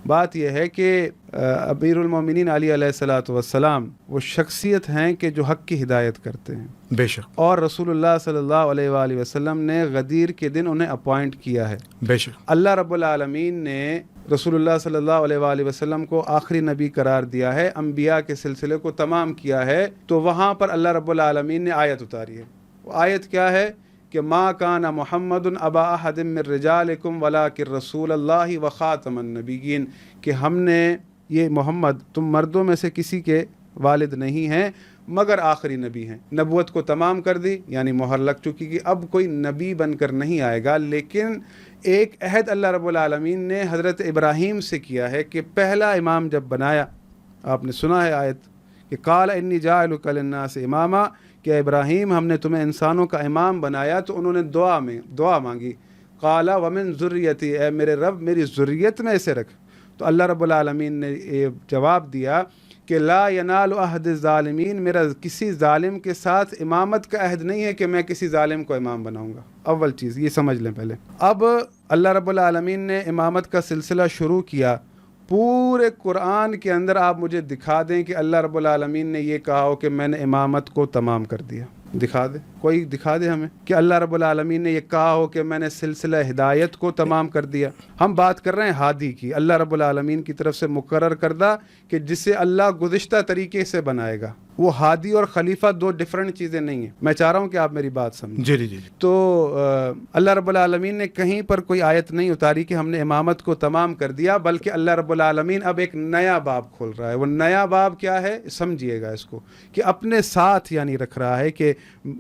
بات یہ ہے کہ امیر المومنین علی علیہ الصلوۃ والسلام وہ شخصیت ہیں کہ جو حق کی ہدایت کرتے ہیں، بے شک، اور رسول اللہ صلی اللہ علیہ وآلہ وسلم نے غدیر کے دن انہیں اپوائنٹ کیا ہے۔ بے شک، اللہ رب العالمین نے رسول اللہ صلی اللہ علیہ وآلہ وسلم کو آخری نبی قرار دیا ہے، انبیاء کے سلسلے کو تمام کیا ہے، تو وہاں پر اللہ رب العالمین نے آیت اتاری ہے۔ وہ آیت کیا ہے کہ ما کان محمد ابا احد من رجالکم ولکن رسول اللہ وخاتم النبیین، کہ ہم نے یہ محمد تم مردوں میں سے کسی کے والد نہیں ہیں مگر آخری نبی ہیں، نبوت کو تمام کر دی، یعنی مہر لگ چکی کہ اب کوئی نبی بن کر نہیں آئے گا۔ لیکن ایک عہد اللہ رب العالمین نے حضرت ابراہیم سے کیا ہے کہ پہلا امام جب بنایا، آپ نے سنا ہے آیت کہ قال انی جاعلک للناس اماما، کہ ابراہیم ہم نے تمہیں انسانوں کا امام بنایا، تو انہوں نے دعا مانگی، قال ومن ذریتی، اے میرے رب میری ذریت میں اسے رکھ۔ تو اللہ رب العالمین نے یہ جواب دیا کہ لا ینال عہد الظالمین، میرا کسی ظالم کے ساتھ امامت کا عہد نہیں ہے کہ میں کسی ظالم کو امام بناؤں گا۔ اول چیز یہ سمجھ لیں پہلے۔ اب اللہ رب العالمین نے امامت کا سلسلہ شروع کیا۔ پورے قرآن کے اندر آپ مجھے دکھا دیں کہ اللہ رب العالمین نے یہ کہا ہو کہ میں نے امامت کو تمام کر دیا، دکھا دے، کوئی دکھا دے ہمیں کہ اللہ رب العالمین نے یہ کہا ہو کہ میں نے سلسلہ ہدایت کو تمام کر دیا۔ ہم بات کر رہے ہیں ہادی کی، اللہ رب العالمین کی طرف سے مقرر کردہ کہ جسے اللہ گزشتہ طریقے سے بنائے گا۔ وہ ہادی اور خلیفہ دو ڈیفرنٹ چیزیں نہیں ہیں، میں چاہ رہا ہوں کہ آپ میری بات سمجھیں۔ جی جی جی۔ تو اللہ رب العالمین نے کہیں پر کوئی آیت نہیں اتاری کہ ہم نے امامت کو تمام کر دیا، بلکہ اللہ رب العالمین اب ایک نیا باب کھول رہا ہے۔ وہ نیا باب کیا ہے سمجھیے گا اس کو، کہ اپنے ساتھ یعنی رکھ رہا ہے کہ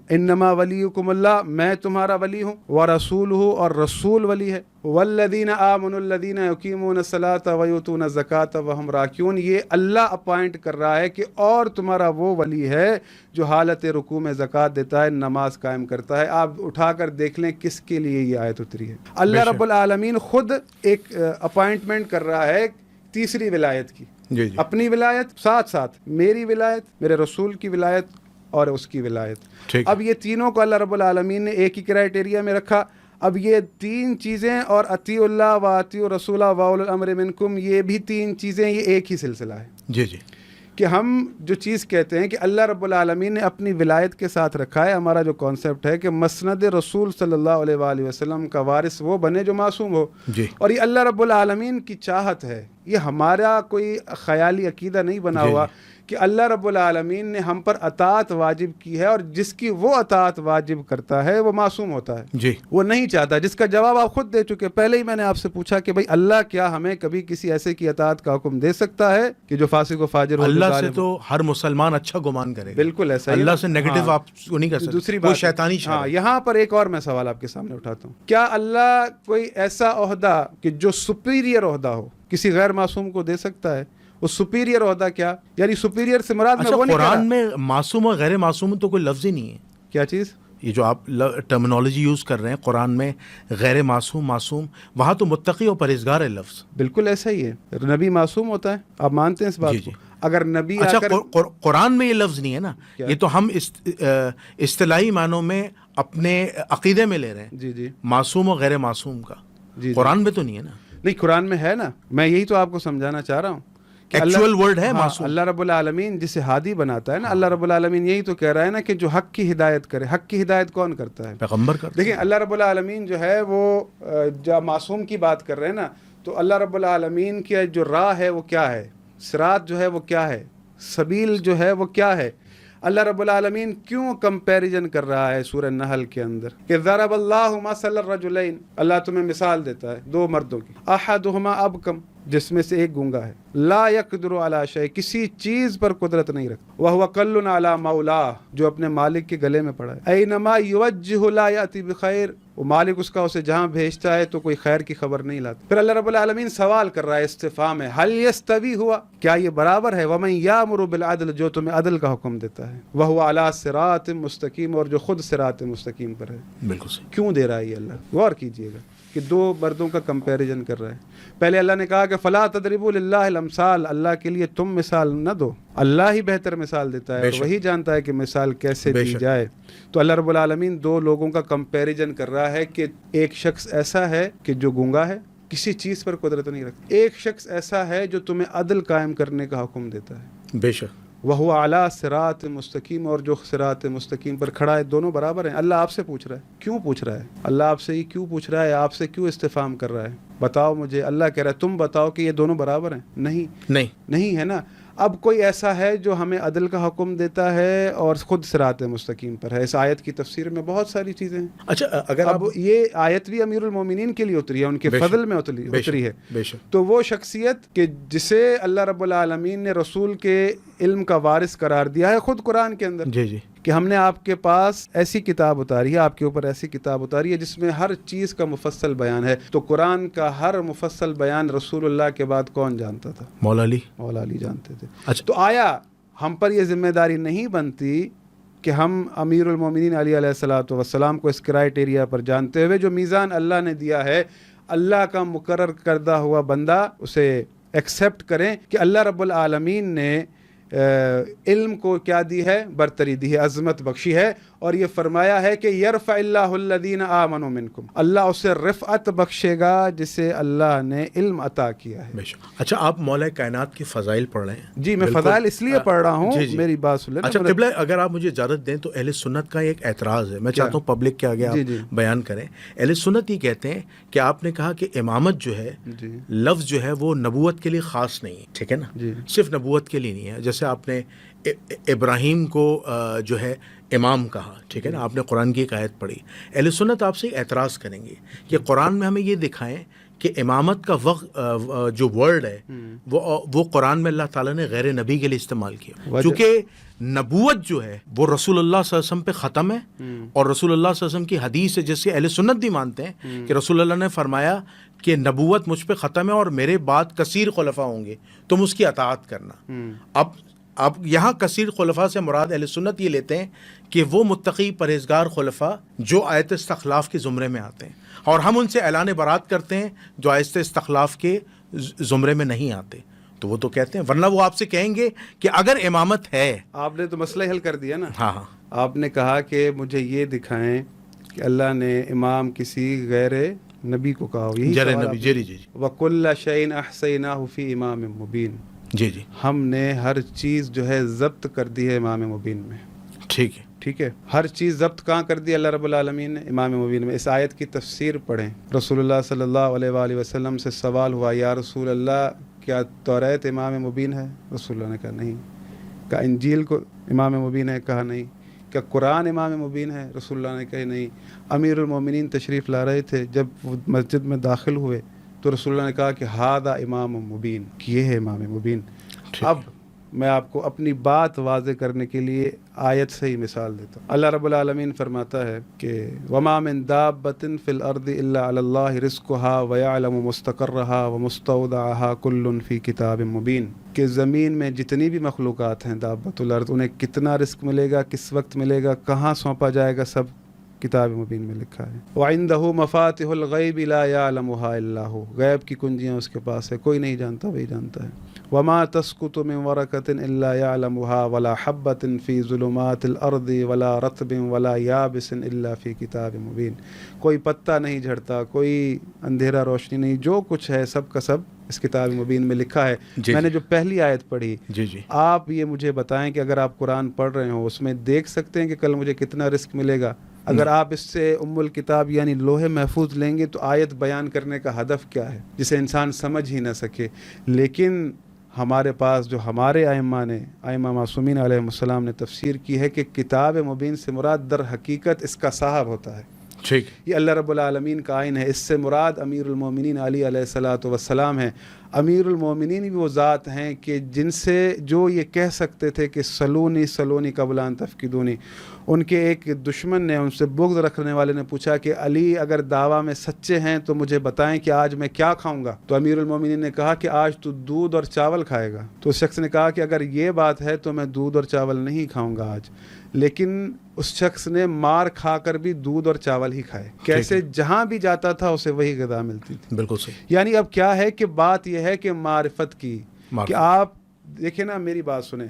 انما ولیکم اللہ، میں تمہارا ولی ہوں، ورسولہ، اور رسول ولی ہے، والذین آمنوا الذین یقیمون الصلاۃ ویؤتون الزکاۃ وہم راکعون، یہ اللہ اپوائنٹ کر رہا ہے کہ اور تمہارا وہ ولی ہے جو حالت رکوع میں زکوٰۃ دیتا ہے، نماز قائم کرتا ہے۔ آپ اٹھا کر دیکھ لیں کس کے لیے یہ آیت اتری ہے۔ اللہ رب العالمین خود ایک اپوائنٹمنٹ کر رہا ہے تیسری ولایت کی، جی جی، اپنی ولایت ساتھ ساتھ میری ولایت، میرے رسول کی ولایت اور اس کی ولایت۔ ٹھیک۔ اب یہ تینوں کو اللہ رب العالمین نے ایک ہی کرائٹیریا میں رکھا۔ اب یہ تین چیزیں، اور اطیعوا اللہ و اطیعوا الرسول و اولو الامر منکم، یہ بھی تین چیزیں، یہ ایک ہی سلسلہ ہے۔ جی جی، کہ ہم جو چیز کہتے ہیں کہ اللہ رب العالمین نے اپنی ولایت کے ساتھ رکھا ہے، ہمارا جو کانسیپٹ ہے کہ مسند رسول صلی اللہ علیہ وآلہ وسلم کا وارث وہ بنے جو معصوم ہو، جی، اور یہ اللہ رب العالمین کی چاہت ہے، یہ ہمارا کوئی خیالی عقیدہ نہیں بنا ہوا کہ اللہ رب العالمین نے ہم پر اطاعت واجب کی ہے، اور جس کی وہ اطاعت واجب کرتا ہے وہ معصوم ہوتا ہے، جی، وہ نہیں چاہتا، جس کا جواب آپ خود دے چکے۔ پہلے ہی میں نے آپ سے پوچھا کہ بھئی اللہ کیا ہمیں کبھی کسی ایسے کی اطاعت کا حکم دے سکتا ہے کہ جو فاسق و فاجر ہو؟ اللہ سے تو ہر مسلمان اچھا گمان کرے گا، بالکل ایسا ہی، اللہ سے نیگیٹو آپ کو نہیں کر سکتے۔ دوسری وہ بات شیطانی ہاں، یہاں پر ایک اور میں سوال آپ کے سامنے اٹھاتا ہوں، کیا اللہ کوئی ایسا عہدہ کہ جو سپیریئر عہدہ ہو کسی غیر معصوم کو دے سکتا ہے؟ وہ سپیریئر عہدہ کیا، یعنی سپیریئر سے مراد میں وہ نہیں کہہ رہا۔ قرآن میں معصوم اور غیر معصوم تو کوئی لفظ ہی نہیں ہے۔ کیا چیز؟ یہ جو آپ ٹرمنالوجی یوز کر رہے ہیں قرآن میں، غیر معصوم، معصوم، وہاں تو متقی اور پرہیزگار ہے لفظ۔ بالکل ایسا ہی ہے، نبی معصوم ہوتا ہے، آپ مانتے ہیں اس بات جی کو؟ جی۔ اگر نبی اچھا، آ کر قرآن میں یہ لفظ نہیں ہے نا، یہ تو ہم اصطلاحی معنوں میں اپنے عقیدے میں لے رہے ہیں، جی جی معصوم اور غیر معصوم کا، جی قرآن میں تو نہیں ہے نا، نہیں قرآن میں ہے نا، میں یہی تو آپ کو سمجھانا چاہ رہا ہوں کہ ایکچوئل ورڈ ہے معصوم۔ اللہ رب العالمین جسے ہادی بناتا ہے نا، اللہ رب العالمین یہی تو کہہ رہا ہے نا کہ جو حق کی ہدایت کرے، حق کی ہدایت کون کرتا ہے؟ پیغمبر کا۔ دیکھیں اللہ رب العالمین جو ہے وہ جو معصوم کی بات کر رہے ہیں نا، تو اللہ رب العالمین کی جو راہ ہے وہ کیا ہے، صراط جو ہے وہ کیا ہے، سبیل جو ہے وہ کیا ہے؟ اللہ رب العالمین کیوں کمپیریزن کر رہا ہے سورہ نحل کے اندر کہ ضرب اللہ مثل الرجلین، اللہ تمہیں مثال دیتا ہے دو مردوں کی، احدہما ابکم، جس میں سے ایک گونگا ہے، لا یقدر علی شیء، کسی چیز پر قدرت نہیں رکھتا، وہو کل علی مولا، جو اپنے مالک کے گلے میں پڑا ہے، اینما یوجہ لا یاتی بخیر، وہ مالک اس کا اسے جہاں بھیجتا ہے تو کوئی خیر کی خبر نہیں لاتا۔ پھر اللہ رب العالمین سوال کر رہا ہے، استفہام ہے، حل یستوی ہوا، کیا یہ برابر ہے؟ ومن یامر بالعدل، جو تمہیں عدل کا حکم دیتا ہے، وہو علی صراط مستقیم، اور جو خود صراط مستقیم پر ہے۔ بالکل صحیح۔ کیوں دے رہا ہے یہ اللہ؟ غور کیجئے گا کہ دو مردوں کا کمپیریزن کر رہا ہے۔ پہلے اللہ نے کہا کہ فلا تضربوا للہ الامثال، اللہ کے لیے تم مثال نہ دو، اللہ ہی بہتر مثال دیتا ہے، اور وہی جانتا ہے کہ مثال کیسے دی جائے۔ تو اللہ رب العالمین دو لوگوں کا کمپیریزن کر رہا ہے کہ ایک شخص ایسا ہے کہ جو گونگا ہے، کسی چیز پر قدرت نہیں رکھتا. ایک شخص ایسا ہے جو تمہیں عدل قائم کرنے کا حکم دیتا ہے. بے شک. وَهُوَ عَلَىٰ صِرَاطٍ مستقیم، اور جو صراط مستقیم پر کھڑا ہے. دونوں برابر ہیں. اللہ آپ سے پوچھ رہا ہے. کیوں پوچھ رہا ہے اللہ آپ سے؟ یہ کیوں پوچھ رہا ہے؟ آپ سے کیوں استفہام کر رہا ہے؟ بتاؤ مجھے. اللہ کہہ رہا ہے تم بتاؤ کہ یہ دونوں برابر ہیں. نہیں ہے نا. اب کوئی ایسا ہے جو ہمیں عدل کا حکم دیتا ہے اور خود صراط مستقیم پر ہے. اس آیت کی تفسیر میں بہت ساری چیزیں ہیں. اچھا اگر اب یہ آیت بھی امیر المومنین کے لیے اتری ہے، ان کے فضل میں اتری ہے. تو وہ شخصیت کہ جسے اللہ رب العالمین نے رسول کے علم کا وارث قرار دیا ہے خود قرآن کے اندر، جی کہ ہم نے آپ کے پاس ایسی کتاب اتاری ہے، آپ کے اوپر ایسی کتاب اتاری ہے جس میں ہر چیز کا مفصل بیان ہے. تو قرآن کا ہر مفصل بیان رسول اللہ کے بعد کون جانتا تھا؟ مولا علی جانتے تھے. اچھا. تو آیا ہم پر یہ ذمہ داری نہیں بنتی کہ ہم امیر المومنین علی علیہ الصلوۃ والسلام کو اس کرائٹیریا پر جانتے ہوئے جو میزان اللہ نے دیا ہے، اللہ کا مقرر کردہ ہوا بندہ اسے ایکسیپٹ کریں کہ اللہ رب العالمین نے علم کو کیا دی ہے؟ برتری دی ہے، عظمت بخشی ہے، اور یہ فرمایا ہے کہ یرفع اللہ الذین آمنوا منکم، اللہ اسے رفعت بخشے گا جسے اللہ نے علم عطا کیا ہے. اچھا آپ مولا کائنات کے فضائل پڑھ رہے ہیں؟ جی میں فضائل اس لیے پڑھ رہا ہوں. میری بات سن لیں. اچھا قبلہ اگر آپ مجھے اجازت دیں تو اہل سنت کا ایک اعتراض ہے، میں چاہتا ہوں پبلک کے آگے آپ بیان کریں. اہل سنت یہ کہتے ہیں کہ آپ نے کہا کہ امامت جو ہے لفظ جو ہے وہ نبوت کے لیے خاص نہیں ہے، ٹھیک ہے نا، صرف نبوت کے لیے نہیں ہے. جیسے آپ نے ابراہیم کو جو ہے امام کہا، ٹھیک ہے نا، آپ نے قرآن کی ایک آیت پڑھی. اہل سنت آپ سے اعتراض کریں گے کہ قرآن میں ہمیں یہ دکھائیں کہ امامت کا وقت جو ورڈ ہے وہ قرآن میں اللہ تعالیٰ نے غیر نبی کے لیے استعمال کیا، چونکہ نبوت جو ہے وہ رسول اللہ صلی اللہ علیہ وسلم پہ ختم ہے، اور رسول اللہ صلی اللہ علیہ وسلم کی حدیث ہے جس سے اہل سنت بھی مانتے ہیں کہ رسول اللہ نے فرمایا کہ نبوت مجھ پہ ختم ہے اور میرے بعد کثیر خلفاء ہوں گے، تم اس کی اطاعت کرنا. اب یہاں کثیر خلفاء سے مراد اہل سنت یہ لیتے ہیں کہ وہ متقی پرہیزگار خلفاء جو آیت استخلاف کے زمرے میں آتے ہیں، اور ہم ان سے اعلان برات کرتے ہیں جو آیت استخلاف کے زمرے میں نہیں آتے. تو وہ تو کہتے ہیں، ورنہ وہ آپ سے کہیں گے کہ اگر امامت ہے. آپ نے تو مسئلہ حل کر دیا نا. ہاں آپ نے کہا کہ مجھے یہ دکھائیں کہ اللہ نے امام کسی غیر نبی کو کہا ہو. غیر نبی. جی. وَكُلَّ شَيْءٍ أَحْصَيْنَاهُ فِي إِمَامٍ مُبِينٍ. جی ہم نے ہر چیز جو ہے ضبط کر دی ہے امام مبین میں. ٹھیک ہے. ہر چیز ضبط کہاں کر دی اللہ رب العالمین نے؟ امام مبین میں. اس آیت کی تفسیر پڑھیں. رسول اللہ صلی اللہ علیہ وآلہ وسلم سے سوال ہوا، یا رسول اللہ کیا توریت امام مبین ہے؟ رسول اللہ نے کہا نہیں. کہا انجیل کو امام مبین ہے؟ کہا نہیں. کیا قرآن امام مبین ہے؟ رسول اللہ نے کہا نہیں. امیر المومنین تشریف لا رہے تھے، جب وہ مسجد میں داخل ہوئے تو رسول اللہ نے کہا کہ ہذا امام مبین، یہ ہے امام مبین. اب میں آپ کو اپنی بات واضح کرنے کے لیے آیت سے ہی مثال دیتا ہوں. اللہ رب العالمین فرماتا ہے کہ وما من دابۃ فی الارض الا علی اللہ رزقها ویعلم مستقرها ومستودعها کل فی کتاب مبین. کہ زمین میں جتنی بھی مخلوقات ہیں دابۃ الارض، انہیں کتنا رزق ملے گا، کس وقت ملے گا، کہاں سونپا جائے گا، سب کتاب مبین میں لکھا ہے. وعنده مفاتح الغیب لا یعلمها الا هو. غیب کی کنجیاں اس کے پاس ہے، کوئی نہیں جانتا، وہی جانتا ہے. وما تسقط من ورقة الا يعلمها ولا حبة في ظلمات الارض ولا رطب ولا يابس الا في کتاب مبین. کوئی پتا نہیں جھڑتا، کوئی اندھیرا روشنی نہیں، جو کچھ ہے سب کا سب اس کتاب مبین میں لکھا ہے. میں نے جو پہلی آیت پڑھی، آپ یہ مجھے بتائیں کہ اگر آپ قرآن پڑھ رہے ہو اس میں دیکھ سکتے ہیں کہ کل مجھے کتنا رزق ملے گا؟ اگر آپ اس سے ام الکتاب یعنی لوح محفوظ لیں گے تو آیت بیان کرنے کا ہدف کیا ہے جسے انسان سمجھ ہی نہ سکے. لیکن ہمارے پاس جو ہمارے ائمہ معصومین علیہ السلام نے تفسیر کی ہے کہ کتاب مبین سے مراد در حقیقت اس کا صاحب ہوتا ہے. ٹھیک، یہ اللہ رب العالمین کا آئین ہے. اس سے مراد امیر المومنین علی علیہ الصلوۃ والسلام ہے. امیر المومنین بھی وہ ذات ہیں کہ جن سے جو یہ کہہ سکتے تھے کہ سلونی قبل ان تفقدونی. ان کے ایک دشمن نے، ان سے بغض رکھنے والے نے پوچھا کہ علی اگر دعویٰ میں سچے ہیں تو مجھے بتائیں کہ آج میں کیا کھاؤں گا. تو امیر المومنین نے کہا کہ آج تو دودھ اور چاول کھائے گا. تو اس شخص نے کہا کہ اگر یہ بات ہے تو میں دودھ اور چاول نہیں کھاؤں گا آج. لیکن اس شخص نے مار کھا کر بھی دودھ اور چاول ہی کھائے. کیسے؟ جہاں بھی جاتا تھا اسے وہی غذا ملتی تھی. بالکل صحیح. یعنی اب کیا ہے کہ بات یہ ہے کہ معرفت کی، کہ آپ دیکھیں نا، میری بات سنیں،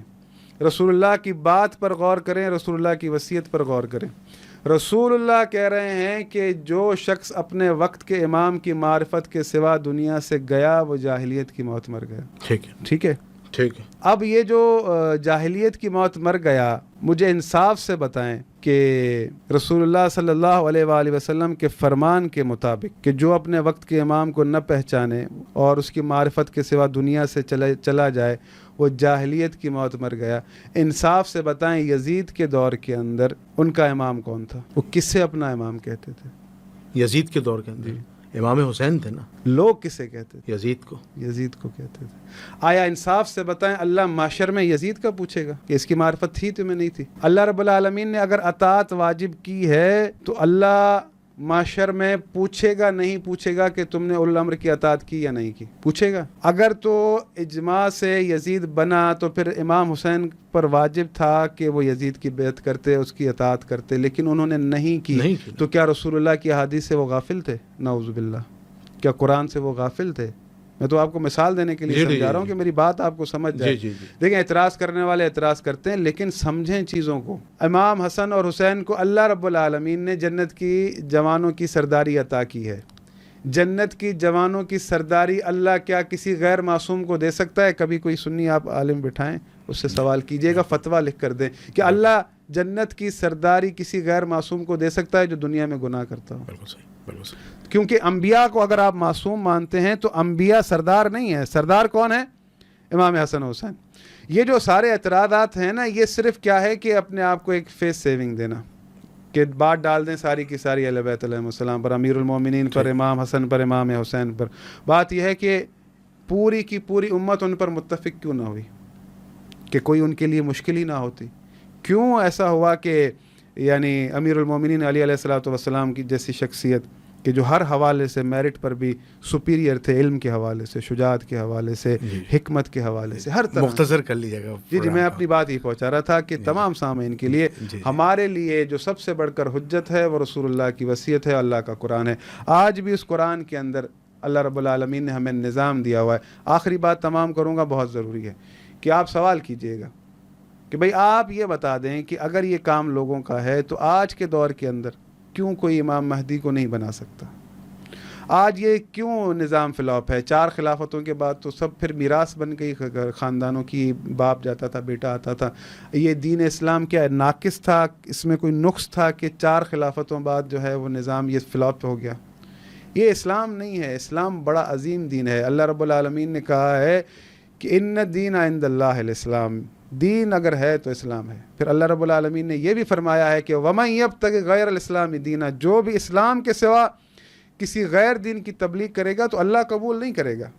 رسول اللہ کی بات پر غور کریں، رسول اللہ کی وصیت پر غور کریں. رسول اللہ کہہ رہے ہیں کہ جو شخص اپنے وقت کے امام کی معرفت کے سوا دنیا سے گیا وہ جاہلیت کی موت مر گیا. ٹھیک ہے ٹھیک ہے. ٹھیک ہے. اب یہ جو جاہلیت کی موت مر گیا، مجھے انصاف سے بتائیں کہ رسول اللہ صلی اللہ علیہ وآلہ وسلم کے فرمان کے مطابق کہ جو اپنے وقت کے امام کو نہ پہچانے اور اس کی معرفت کے سوا دنیا سے چلا جائے وہ جاہلیت کی موت مر گیا. انصاف سے بتائیں یزید کے دور کے اندر ان کا امام کون تھا؟ وہ کس سے اپنا امام کہتے تھے؟ یزید کے دور کے اندر امام حسین تھے نا. لوگ کسے کہتے تھے؟ یزید کو. یزید کو کہتے تھے. آیا انصاف سے بتائیں اللہ محشر میں یزید کا پوچھے گا کہ اس کی معرفت تھی تمہیں نہیں تھی؟ اللہ رب العالمین نے اگر اطاعت واجب کی ہے تو اللہ محشر میں پوچھے گا نہیں پوچھے گا کہ تم نے اولو الامر کی اطاعت کی یا نہیں کی؟ پوچھے گا. اگر تو اجماع سے یزید بنا تو پھر امام حسین پر واجب تھا کہ وہ یزید کی بیعت کرتے، اس کی اطاعت کرتے، لیکن انہوں نے نہیں کی. تو کیا رسول اللہ کی احادیث سے وہ غافل تھے؟ نعوذ باللہ. کیا قرآن سے وہ غافل تھے؟ میں تو آپ کو مثال دینے کے لیے سمجھا رہا ہوں کہ میری بات آپ کو سمجھ جائے. دیکھیں اعتراض کرنے والے اعتراض کرتے ہیں لیکن سمجھیں چیزوں کو. امام حسن اور حسین کو اللہ رب العالمین نے جنت کی جوانوں کی سرداری عطا کی ہے. جنت کی جوانوں کی سرداری اللہ کیا کسی غیر معصوم کو دے سکتا ہے؟ کبھی کوئی سنی آپ عالم بٹھائیں اس سے سوال کیجئے گا، فتویٰ لکھ کر دیں کہ اللہ جنت کی سرداری کسی غیر معصوم کو دے سکتا ہے جو دنیا میں گناہ کرتا ہو؟ بالکل صحیح. بالکل صحیح. کیونکہ انبیاء کو اگر آپ معصوم مانتے ہیں تو انبیاء سردار نہیں ہیں. سردار کون ہے؟ امام حسن حسین. یہ جو سارے اعتراضات ہیں نا یہ صرف کیا ہے کہ اپنے آپ کو ایک فیس سیونگ دینا کہ بات ڈال دیں ساری کی ساری اہل بیت علیہ السلام پر، امیر المومنین پر، امام حسن پر، امام حسین پر. بات یہ ہے کہ پوری کی پوری امت ان پر متفق کیوں نہ ہوئی کہ کوئی ان کے لیے مشکل ہی نہ ہوتی؟ کیوں ایسا ہوا کہ یعنی امیر المومنین علی علیہ الصلوۃ والسلام کی جیسی شخصیت کہ جو ہر حوالے سے میرٹ پر بھی سپیریئر تھے، علم کے حوالے سے، شجاعت کے حوالے سے، حکمت کے حوالے سے، ہر طرح. مختصر کر لیجیے گا. جی میں اپنی بات ہی پہنچا رہا تھا کہ تمام سامعین کے لیے ہمارے لیے جو سب سے بڑھ کر حجت ہے وہ رسول اللہ کی وصیت ہے، اللہ کا قرآن ہے. آج بھی اس قرآن کے اندر اللہ رب العالمین نے ہمیں نظام دیا ہوا ہے. آخری بات تمام کروں گا، بہت ضروری ہے کہ آپ سوال کیجئے گا کہ بھئی آپ یہ بتا دیں کہ اگر یہ کام لوگوں کا ہے تو آج کے دور کے اندر کیوں کوئی امام مہدی کو نہیں بنا سکتا؟ آج یہ کیوں نظام فلاپ ہے؟ 4 خلافتوں کے بعد تو سب پھر میراث بن گئی خاندانوں کی، باپ جاتا تھا بیٹا آتا تھا. یہ دین اسلام کیا ناقص تھا؟ اس میں کوئی نقص تھا کہ 4 خلافتوں بعد جو ہے وہ نظام یہ فلاپ ہو گیا؟ یہ اسلام نہیں ہے. اسلام بڑا عظیم دین ہے. اللہ رب العالمین نے کہا ہے کہ ان الدین عند اللہ الاسلام، دین اگر ہے تو اسلام ہے. پھر اللہ رب العالمین نے یہ بھی فرمایا ہے کہ وَمَن يَبْتَغِ غَيْرَ الْإِسْلَامِ دِينًا، جو بھی اسلام کے سوا کسی غیر دین کی تبلیغ کرے گا تو اللہ قبول نہیں کرے گا.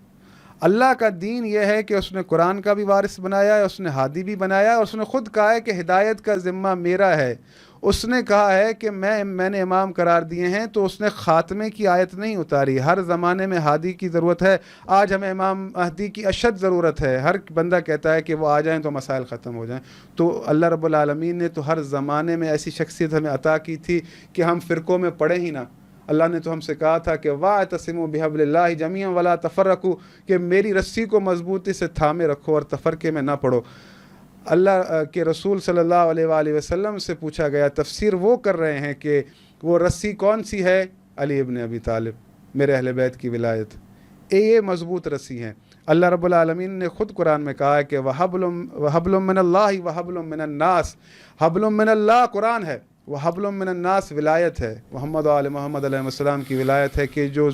اللہ کا دین یہ ہے کہ اس نے قرآن کا بھی وارث بنایا ہے، اس نے ہادی بھی بنایا ہے، اور اس نے خود کہا ہے کہ ہدایت کا ذمہ میرا ہے. اس نے کہا ہے کہ میں نے امام قرار دیے ہیں، تو اس نے خاتمے کی آیت نہیں اتاری. ہر زمانے میں ہادی کی ضرورت ہے. آج ہمیں امام مہدی کی اشد ضرورت ہے. ہر بندہ کہتا ہے کہ وہ آ جائیں تو مسائل ختم ہو جائیں. تو اللہ رب العالمین نے تو ہر زمانے میں ایسی شخصیت ہمیں عطا کی تھی کہ ہم فرقوں میں پڑے ہی نہ. اللہ نے تو ہم سے کہا تھا کہ وَاعْتَصِمُوا بِحَبْلِ اللَّهِ جَمِيعًا وَلَا تَفَرَّقُوا، کہ میری رسی کو مضبوطی سے تھامے رکھو اور تفرقے میں نہ پڑو. اللہ کے رسول صلی اللہ علیہ وآلہ وسلم سے پوچھا گیا، تفسیر وہ کر رہے ہیں کہ وہ رسی کون سی ہے؟ علی ابن ابی طالب، میرے اہل بیت کی ولایت. یہ مضبوط رسی ہیں. اللہ رب العالمین نے خود قرآن میں کہا ہے کہ وَحَبْلٌ مِّنَ اللَّهِ وَحَبْلٌ مِّنَ النَّاسِ. حبل من اللہ قرآن ہے، وحبل من الناس ولایت ہے، محمد و آل محمد علیہ السلام کی ولایت ہے کہ جو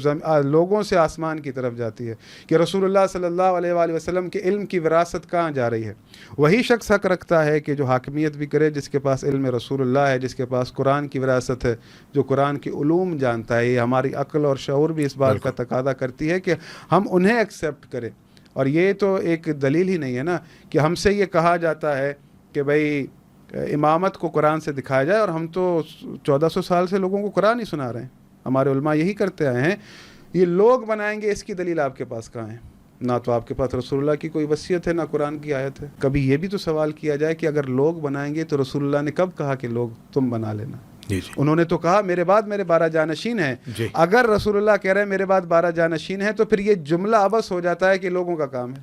لوگوں سے آسمان کی طرف جاتی ہے. کہ رسول اللہ صلی اللہ علیہ وآلہ وسلم کے علم کی وراثت کہاں جا رہی ہے؟ وہی شخص حق رکھتا ہے کہ جو حاکمیت بھی کرے، جس کے پاس علم رسول اللہ ہے، جس کے پاس قرآن کی وراثت ہے، جو قرآن کی علوم جانتا ہے. یہ ہماری عقل اور شعور بھی اس بات کا تقاضا کرتی ہے کہ ہم انہیں ایکسیپٹ کریں. اور یہ تو ایک دلیل ہی نہیں ہے نا کہ ہم سے یہ کہا جاتا ہے کہ بھئی امامت کو قرآن سے دکھایا جائے، اور ہم تو 1400 سال سے لوگوں کو قرآن ہی سنا رہے ہیں. ہمارے علماء یہی کرتے آئے ہیں. یہ لوگ بنائیں گے، اس کی دلیل آپ کے پاس کہاں ہے؟ نہ تو آپ کے پاس رسول اللہ کی کوئی وصیت ہے، نہ قرآن کی آیت ہے. کبھی یہ بھی تو سوال کیا جائے کہ اگر لوگ بنائیں گے تو رسول اللہ نے کب کہا کہ لوگ تم بنا لینا؟ انہوں نے تو کہا میرے بعد میرے 12 جانشین ہیں. اگر رسول اللہ کہہ رہے ہیں میرے بعد 12 جانشین ہیں تو پھر یہ جملہ عبث ہو جاتا ہے کہ لوگوں کا کام ہے.